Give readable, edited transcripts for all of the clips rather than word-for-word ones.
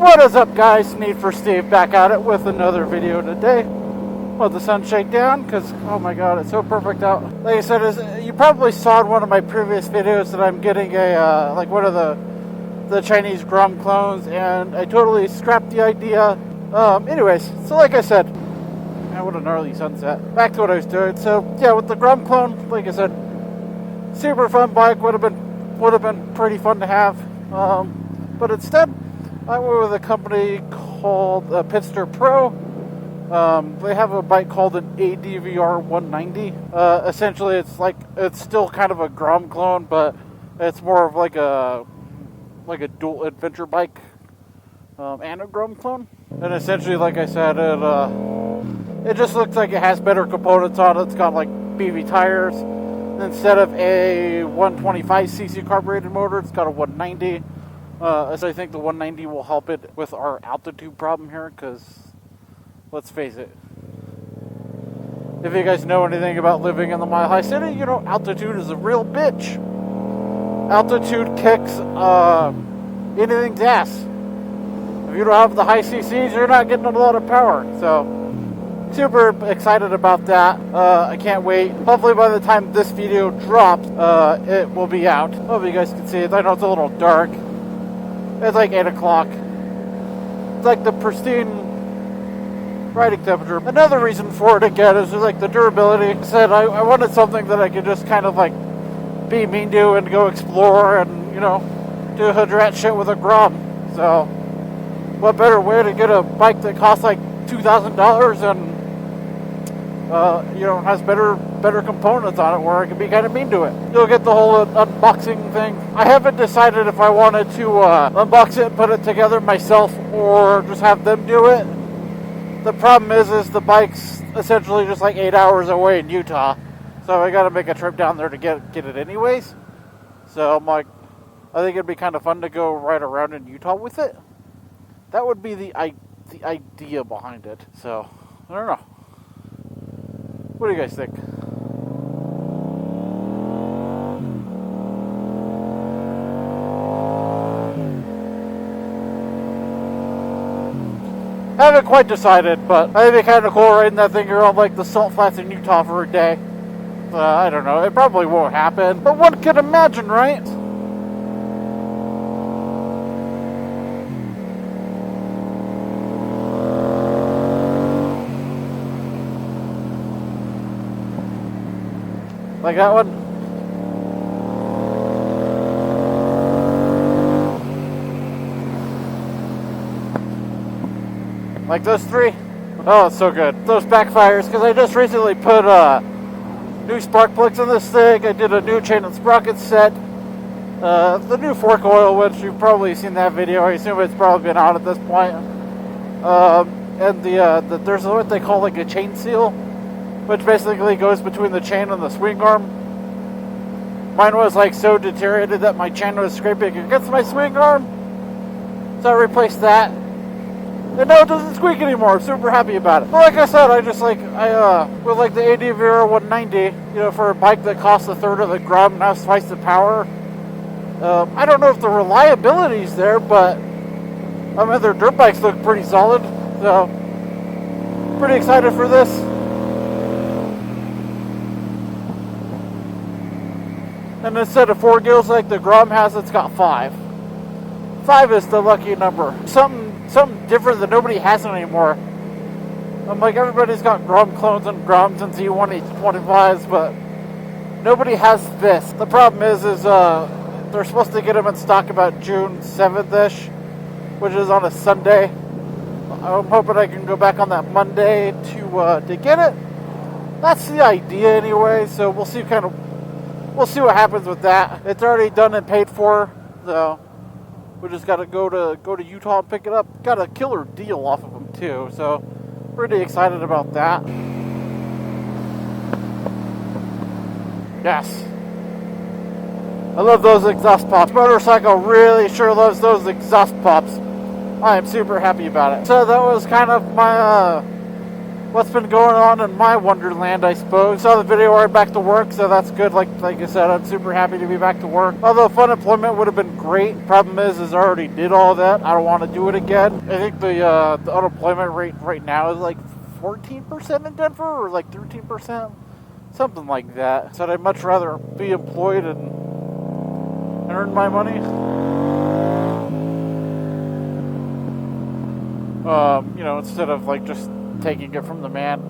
What is up, guys? Need for Steve back at it with another video today. Let the sun shake down because, oh my god, it's so perfect out. Like I said, you probably saw in one of my previous videos that I'm getting a like one of the Chinese grom clones, and I totally scrapped the idea. Anyways, so like I said, man, what a gnarly sunset. Back to what I was doing. So yeah, with the grom clone, like I said, super fun bike. Would have been pretty fun to have. But instead, I went with a company called Pitster Pro. They have a bike called an ADVR 190. Essentially, it's still kind of a grom clone, but it's more of like a dual adventure bike and a grom clone. And essentially, like I said, it just looks like it has better components on it. It's got like BV tires. Instead of a 125cc carbureted motor, it's got a 190. As I think the 190 will help it with our altitude problem here, because let's face it, if you guys know anything about living in the Mile High City, you know altitude is a real bitch. Altitude kicks anything's ass. If you don't have the high CCs, you're not getting a lot of power. So super excited about that. I can't wait. Hopefully by the time this video drops, it will be out. Hope you guys can see it. I know it's a little dark. It's like 8 o'clock. It's like the pristine riding temperature. Another reason for it again is just like the durability. I said I wanted something that I could just kind of like be mean to and go explore and, you know, do hood rat shit with a grom. So what better way to get a bike that costs like $2,000 and you know, has better components on it where I can be kind of mean to it. You'll get the whole unboxing thing. I haven't decided if I wanted to unbox it and put it together myself or just have them do it. The problem is the bike's essentially just like 8 hours away in Utah, so I got to make a trip down there to get it anyways. So I'm like, I think it'd be kind of fun to go ride around in Utah with it. That would be the idea behind it. So I don't know. What do you guys think? I haven't quite decided, but I think it'd be kind of cool riding that thing around like the salt flats in Utah for a day. I don't know. It probably won't happen, but one can imagine, right? Like that one? Like those three? Oh, it's so good. Those backfires, because I just recently put new spark plugs in this thing. I did a new chain and sprocket set. The new fork oil, which you've probably seen that video. I assume it's probably been out at this point. And there's what they call like a chain seal, which basically goes between the chain and the swing arm. Mine was like so deteriorated that my chain was scraping against my swing arm. So I replaced that. And now it doesn't squeak anymore. I'm super happy about it. But like I said, with like the ADVR 190, you know, for a bike that costs a third of the grom and has twice the power. I don't know if the reliability's there, but I mean, their dirt bikes look pretty solid. So pretty excited for this. And instead of 4 gills like the grom has, it's got 5. 5 is the lucky number. Something different that nobody has anymore. I'm like, everybody's got grom clones and groms and Z125s, but nobody has this. The problem is they're supposed to get them in stock about June 7th-ish, which is on a Sunday. I'm hoping I can go back on that Monday to get it. That's the idea anyway, so we'll see what happens with that. It's already done and paid for, so we just got to go to Utah and pick it up. Got a killer deal off of them too, so pretty excited about that. Yes, I love those exhaust pops. Motorcycle really sure loves those exhaust pops. I am super happy about it. So that was kind of my what's been going on in my wonderland, I suppose. Saw the video where I'm back to work, so that's good. Like I said, I'm super happy to be back to work. Although fun employment would have been great. Problem is I already did all that. I don't want to do it again. I think the unemployment rate right now is like 14% in Denver, or like 13%, something like that. So I'd much rather be employed and earn my money. You know, instead of like just taking it from the man.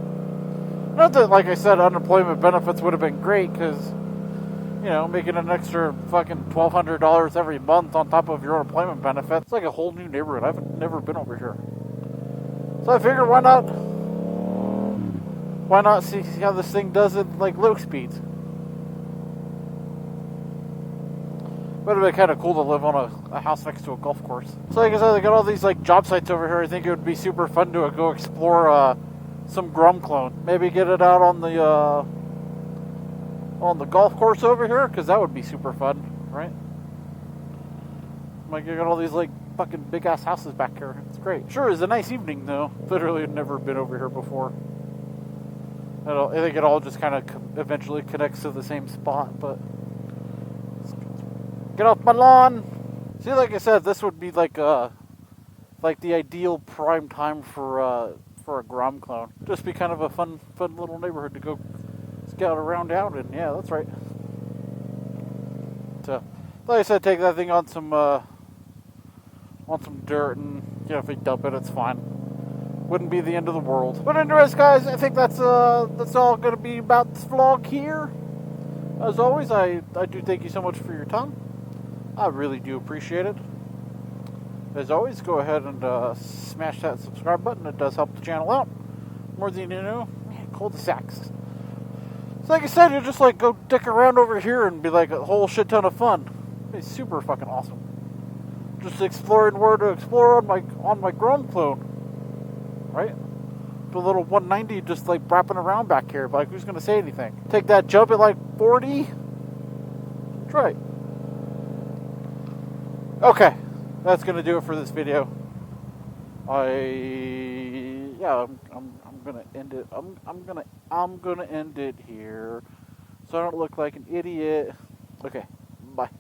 Not that, like I said, unemployment benefits would have been great, because, you know, making an extra fucking $1,200 every month on top of your unemployment benefits, it's like a whole new neighborhood. I've never been over here. So I figured, why not see how this thing does at like low speeds. Would have been kind of cool to live on a house next to a golf course. So like I said, they got all these like job sites over here. I think it would be super fun to go explore some Grom clone. Maybe get it out on the golf course over here, because that would be super fun, right? Like, you got all these like fucking big ass houses back here. It's great. Sure, it's a nice evening though. Literally had never been over here before. I think it all just kind of eventually connects to the same spot, but get off my lawn. See, like I said, this would be like the ideal prime time for a Grom clone. Just be kind of a fun little neighborhood to go scout around down in. Yeah, that's right. So, like I said, take that thing on some dirt, and you know, if we dump it, it's fine. Wouldn't be the end of the world. But anyways, guys, I think that's all going to be about this vlog here. As always, I do thank you so much for your time. I really do appreciate it. As always, go ahead and smash that subscribe button. It does help the channel out more than you know. Man, cul-de-sacs. So like I said, you just like go dick around over here and be like a whole shit ton of fun. It's super fucking awesome. Just exploring where to explore on my Grom clone, right? The little 190 just like wrapping around back here. But like, who's gonna say anything? Take that jump at like 40. That's right. Okay, that's gonna do it for this video. I'm gonna end it. I'm gonna end it here, so I don't look like an idiot. Okay, bye.